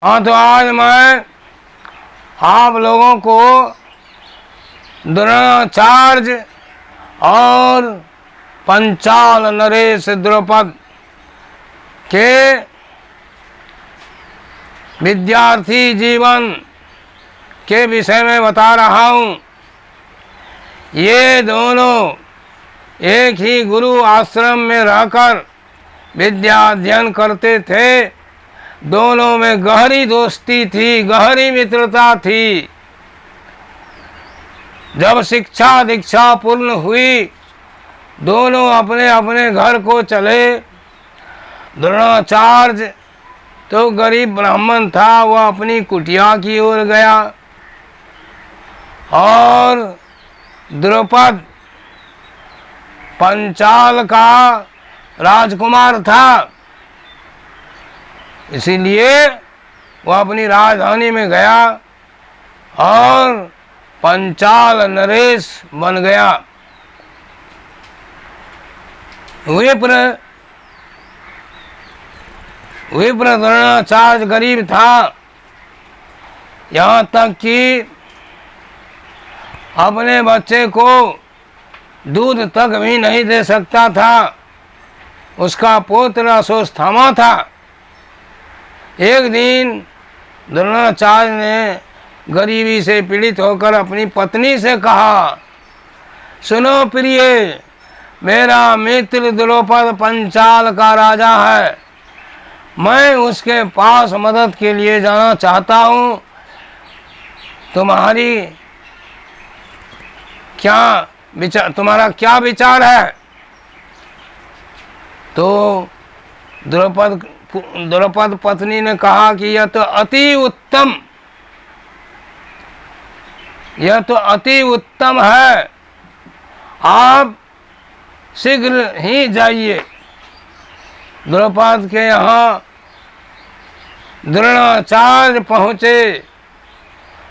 हाँ, तो आज मैं आप लोगों को द्रोणाचार्य और पंचाल नरेश द्रौपद के विद्यार्थी जीवन के विषय में बता रहा हूँ। ये दोनों एक ही गुरु आश्रम में रहकर विद्या अध्ययन करते थे। दोनों में गहरी दोस्ती थी, गहरी मित्रता थी। जब शिक्षा दीक्षा पूर्ण हुई, दोनों अपने अपने घर को चले। द्रोणाचार्य तो गरीब ब्राह्मण था, वह अपनी कुटिया की ओर गया, और द्रौपद पंचाल का राजकुमार था, इसीलिए वह अपनी राजधानी में गया और पंचाल नरेश बन गया। विप्र द्रोणाचार्य गरीब था, यहाँ तक कि अपने बच्चे को दूध तक भी नहीं दे सकता था। उसका पुत्र अश्वत्थामा था। एक दिन द्रोणाचार्य ने गरीबी से पीड़ित होकर अपनी पत्नी से कहा, सुनो प्रिय, मेरा मित्र द्रौपद पंचाल का राजा है, मैं उसके पास मदद के लिए जाना चाहता हूँ। तुम्हारा क्या विचार है? तो द्रौपद पत्नी ने कहा कि यह तो अति उत्तम है, आप शीघ्र ही जाइए। द्रौपद के यहाँ द्रोणाचार्य पहुँचे।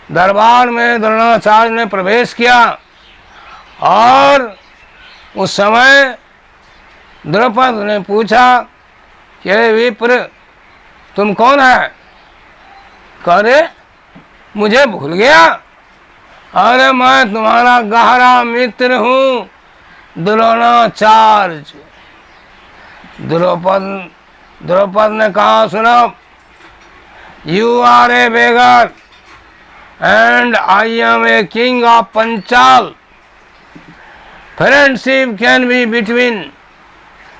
दरबार में द्रोणाचार्य ने प्रवेश किया और उस समय द्रौपद ने पूछा कि विप्र, तुम कौन है? करे मुझे भूल गया? अरे मैं तुम्हारा गहरा मित्र हूँ, द्रोणाचार्य। द्रौपद ने कहा, सुनो, you are a beggar and I am a king of Panchal. Friendship can be between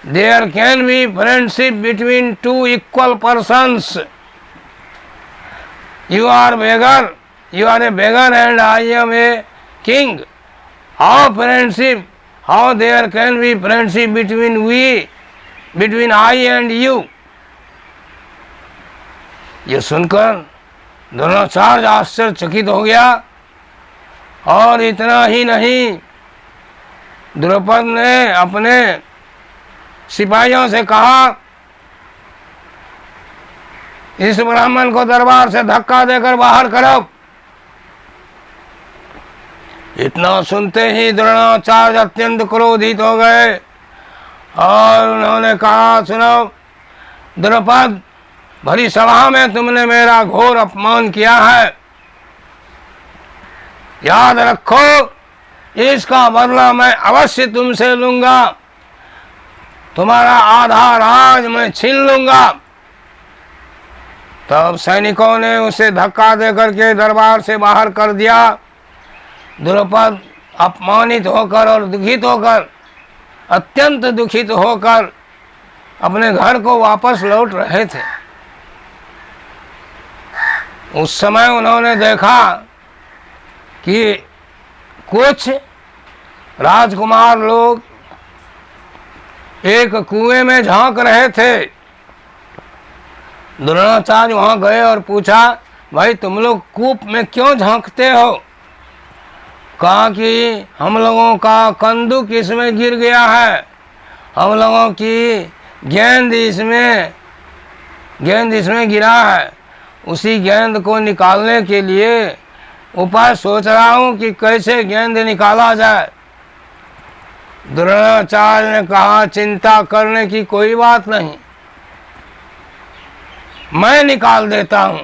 There can be friendship between two equal persons. You are a beggar and I am a king. How there can be friendship between I and you? ये सुनकर द्रोणाचार्य आश्चर्यचकित हो गया। और इतना ही नहीं, द्रौपद ने अपने सिपाहियों से कहा, इस ब्राह्मण को दरबार से धक्का देकर बाहर करो। इतना सुनते ही द्रोणाचार्य अत्यंत क्रोधित हो गए और उन्होंने कहा, सुनो द्रौपद, भरी सभा में तुमने मेरा घोर अपमान किया है, याद रखो, इसका बदला मैं अवश्य तुमसे लूंगा। तुम्हारा आधा राज मैं छीन लूंगा। तब सैनिकों ने उसे धक्का देकर के दरबार से बाहर कर दिया। द्रौपद अपमानित होकर और अत्यंत दुखित होकर अपने घर को वापस लौट रहे थे। उस समय उन्होंने देखा कि कुछ राजकुमार लोग एक कुएं में झांक रहे थे। द्रोणाचार्य वहां गए और पूछा, भाई तुम लोग कूप में क्यों झांकते हो? कहा कि हम लोगों का कंदुक इसमें गिर गया है, हम लोगों की गेंद इसमें गिरा है, उसी गेंद को निकालने के लिए उपाय सोच रहा हूँ कि कैसे गेंद निकाला जाए। द्रोणाचार्य ने कहा, चिंता करने की कोई बात नहीं, मैं निकाल देता हूँ।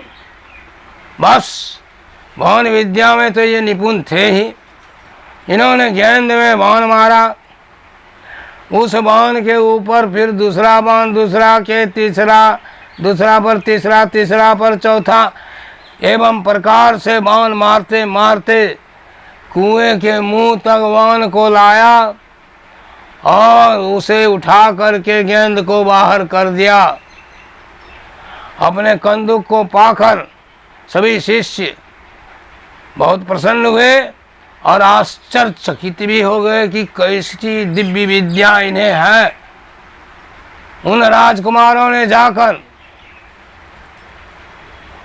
बस बाण विद्या में तो ये निपुण थे ही। इन्होंने गेंद में बाण मारा, उस बाण के ऊपर फिर दूसरा बाण, दूसरा के तीसरा, दूसरा पर तीसरा, तीसरा पर चौथा, एवं प्रकार से बाण मारते मारते कुएं के मुंह तक बाण को लाया और उसे उठा करके गेंद को बाहर कर दिया। अपने कंदूक को पाकर सभी शिष्य बहुत प्रसन्न हुए और आश्चर्यचकित भी हो गए कि कैसी दिव्य विद्या इन्हें है। उन राजकुमारों ने जाकर,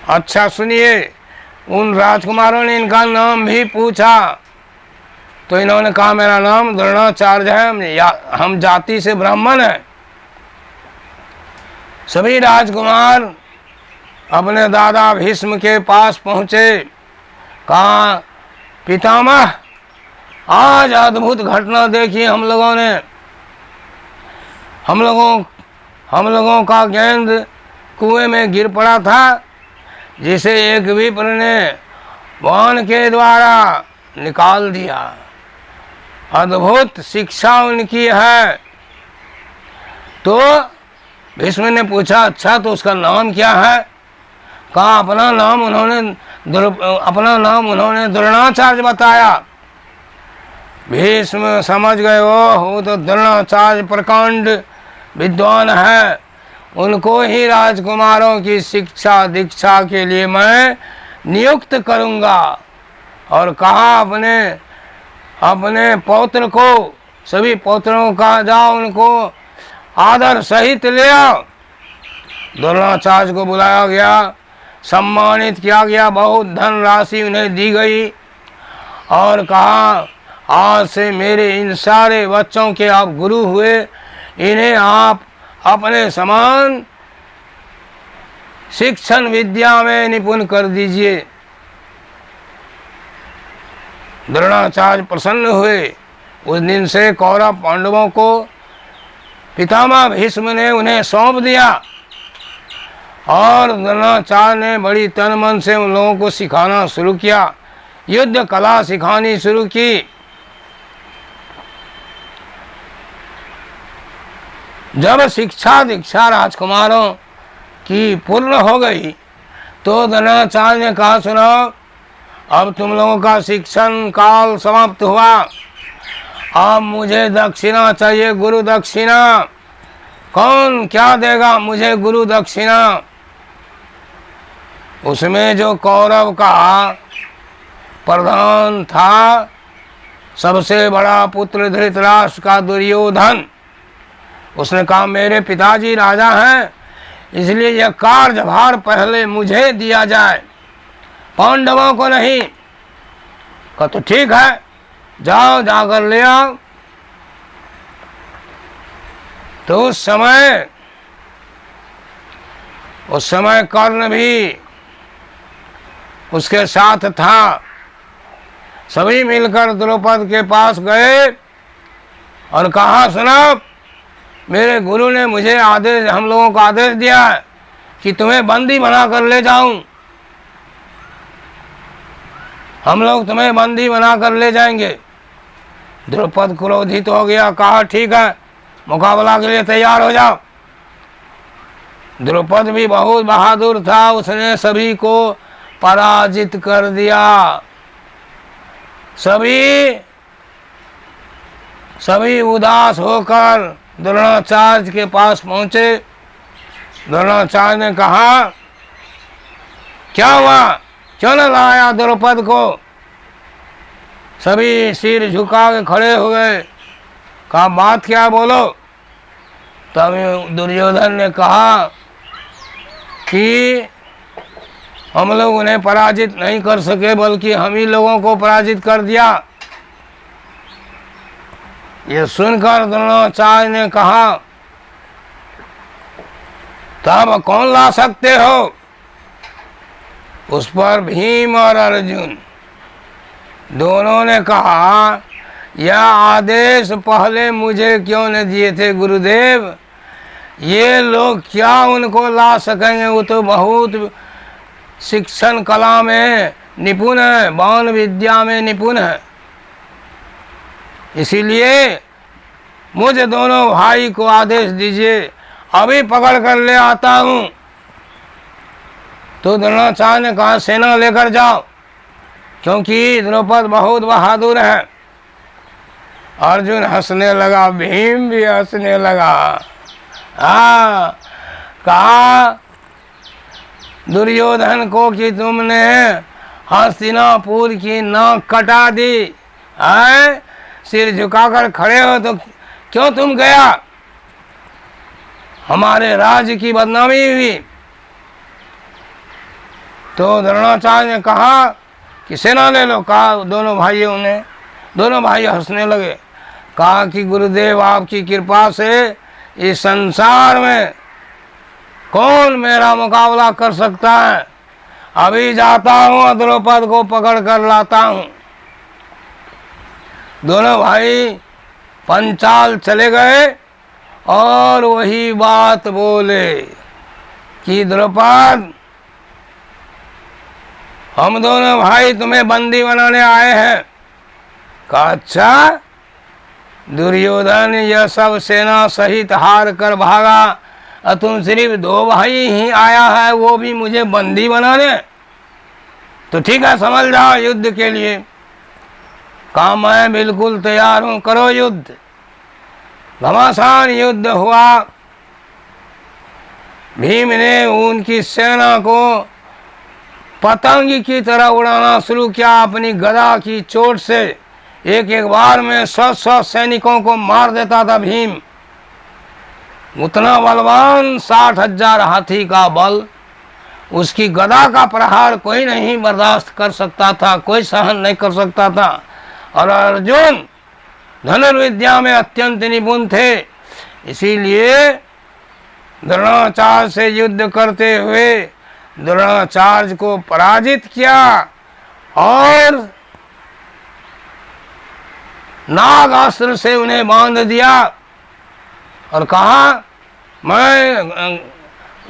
अच्छा सुनिए, उन राजकुमारों ने इनका नाम भी पूछा तो इन्होंने कहा मेरा नाम द्रोणाचार्य है, हम जाति से ब्राह्मण हैं। सभी राजकुमार अपने दादा भीष्म के पास पहुंचे, कहा पितामह आज अद्भुत घटना देखी हम लोगों ने। हम लोगों का गेंद कुएं में गिर पड़ा था, जिसे एक विप्र ने बाण के द्वारा निकाल दिया। अद्भुत शिक्षा उनकी है। तो भीष्म ने पूछा अच्छा तो उसका नाम क्या है? कहा अपना नाम उन्होंने द्रोणाचार्य बताया। भीष्म समझ गए, वो तो द्रोणाचार्य प्रकांड विद्वान है, उनको ही राजकुमारों की शिक्षा दीक्षा के लिए मैं नियुक्त करूंगा। और कहा अपने पौत्र को, सभी पौत्रों का जाओ उनको आदर सहित ले आओ। द्रोणाचार्य को बुलाया गया, सम्मानित किया गया, बहुत धन राशि उन्हें दी गई और कहा आज से मेरे इन सारे बच्चों के आप गुरु हुए, इन्हें आप अपने समान शिक्षण विद्या में निपुण कर दीजिए। द्रोणाचार्य प्रसन्न हुए। उस दिन से कौरव पांडवों को पितामह भीष्म ने उन्हें सौंप दिया और द्रोणाचार्य ने बड़ी तन मन से उन लोगों को सिखाना शुरू किया, युद्ध कला सिखानी शुरू की। जब शिक्षा दीक्षा राजकुमारों की पूर्ण हो गई तो द्रोणाचार्य ने कहा सुनो, अब तुम लोगों का शिक्षण काल समाप्त हुआ, अब मुझे दक्षिणा चाहिए, गुरु दक्षिणा। कौन क्या देगा मुझे गुरु दक्षिणा? उसमें जो कौरव का प्रधान था, सबसे बड़ा पुत्र धृतराष्ट्र का दुर्योधन, उसने कहा मेरे पिताजी राजा हैं, इसलिए यह कार्यभार पहले मुझे दिया जाए, पांडवों को नहीं। कहा तो ठीक है, जाओ जाकर ले आओ। तो उस समय कर्ण भी उसके साथ था। सभी मिलकर द्रौपद के पास गए और कहा सुनो, मेरे गुरु ने मुझे आदेश, हम लोगों को आदेश दिया है कि तुम्हें बंदी बनाकर ले जाऊं। हम लोग तुम्हें बंदी बनाकर ले जाएंगे। द्रौपद क्रोधित हो गया, कहा ठीक है, मुकाबला के लिए तैयार हो जाओ। द्रौपद भी बहुत बहादुर था, उसने सभी को पराजित कर दिया। सभी उदास होकर द्रोणाचार्य के पास पहुंचे। द्रोणाचार्य ने कहा क्या हुआ, क्यों न लाया द्रौपद को? सभी सिर झुका के खड़े हो गए। कहा बात क्या, बोलो। तब दुर्योधन ने कहा कि हम लोग उन्हें पराजित नहीं कर सके, बल्कि हम ही लोगों को पराजित कर दिया। ये सुनकर द्रोणाचार्य ने कहा तब कौन ला सकते हो? उस पर भीम और अर्जुन दोनों ने कहा यह आदेश पहले मुझे क्यों न दिए थे गुरुदेव? ये लोग क्या उनको ला सकेंगे? वो तो बहुत शिक्षण कला में निपुण है, बाण विद्या में निपुण है। इसीलिए मुझे दोनों भाई को आदेश दीजिए, अभी पकड़ कर ले आता हूं। तो द्रोणाचार्य ने कहा सेना लेकर जाओ, क्योंकि द्रौपद बहुत बहादुर है। अर्जुन हंसने लगा, भीम भी हंसने लगा। कहा दुर्योधन को कि तुमने हस्तिनापुर की नाक कटा दी है, सिर झुकाकर खड़े हो तो क्यों तुम गया, हमारे राज्य की बदनामी हुई। तो द्रोणाचार्य ने कहा कि सेना ले लो। कहा दोनों भाइयों ने, दोनों भाई हंसने लगे। कहा कि गुरुदेव आपकी कृपा से इस संसार में कौन मेरा मुकाबला कर सकता है, अभी जाता हूँ, द्रौपद को पकड़ कर लाता हूँ। दोनों भाई पंचाल चले गए और वही बात बोले कि द्रौपद, हम दोनों भाई तुम्हें बंदी बनाने आए हैं। कहा अच्छा, दुर्योधन यह सब सेना सहित हार कर भागा और तुम सिर्फ दो भाई ही आया है, वो भी मुझे बंदी बनाने। तो ठीक है, समझ जाओ युद्ध के लिए। कहा मैं बिल्कुल तैयार हूं, करो युद्ध। घमासान युद्ध हुआ। भीम ने उनकी सेना को पतंग की तरह उड़ाना शुरू किया। अपनी गदा की चोट से एक एक बार में 100 सैनिकों को मार देता था भीम। उतना बलवान, 60,000 हाथी का बल, उसकी गदा का प्रहार कोई नहीं बर्दाश्त कर सकता था, कोई सहन नहीं कर सकता था। और अर्जुन धनुर्विद्या में अत्यंत निपुण थे, इसीलिए द्रोणाचार्य से युद्ध करते हुए द्रोणाचार्य को पराजित किया और नागास्त्र से उन्हें बांध दिया और कहा मैं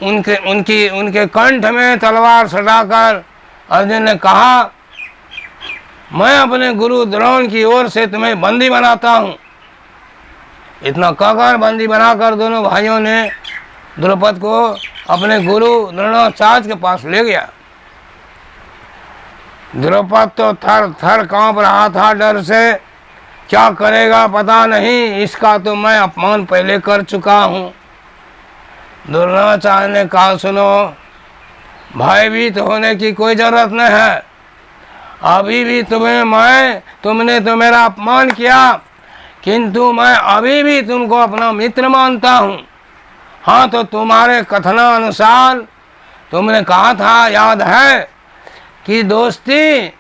उनके कंठ में तलवार सटाकर अर्जुन ने कहा मैं अपने गुरु द्रोण की ओर से तुम्हें बंदी बनाता हूं। इतना कहकर बंदी बनाकर दोनों भाइयों ने द्रौपद को अपने गुरु द्रोणाचार्य के पास ले गया। द्रौपद तो थर थर कांप रहा था डर से, क्या करेगा पता नहीं, इसका तो मैं अपमान पहले कर चुका हूँ। द्रोणाचार्य ने कहा सुनो, भयभीत होने की कोई जरूरत नहीं है, अभी भी तुमने तो मेरा अपमान किया, किंतु मैं अभी भी तुमको अपना मित्र मानता हूँ। हाँ, तो तुम्हारे कथनानुसार तुमने कहा था, याद है कि दोस्ती,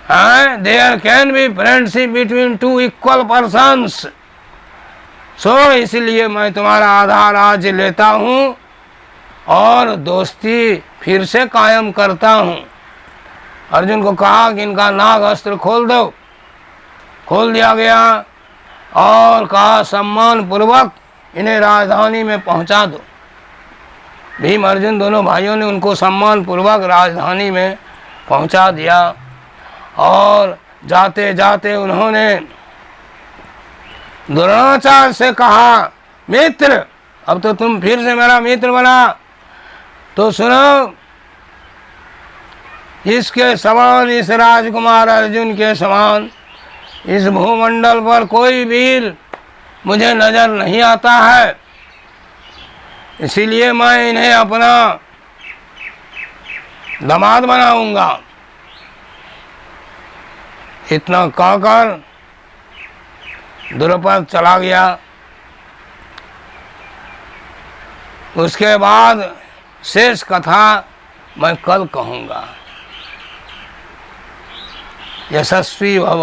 there can be friendship between two equal persons. So इसलिए मैं तुम्हारा आधा राज्य लेता हूँ और दोस्ती फिर से कायम करता हूँ। अर्जुन को कहा कि इनका नाग अस्त्र खोल दो। खोल दिया गया और कहा सम्मान पूर्वक इन्हें राजधानी में पहुंचा दो। भीम अर्जुन दोनों भाइयों ने उनको सम्मान पूर्वक राजधानी में पहुंचा दिया और जाते जाते उन्होंने द्रोणाचार्य से कहा, मित्र अब तो तुम फिर से मेरा मित्र बना, तो सुनो, इसके समान, इस राजकुमार अर्जुन के समान इस भूमंडल पर कोई वीर मुझे नजर नहीं आता है, इसीलिए मैं इन्हें अपना दामाद बनाऊंगा। इतना कहकर द्रौपद चला गया। उसके बाद शेष कथा मैं कल कहूँगा। यशस्वी भव।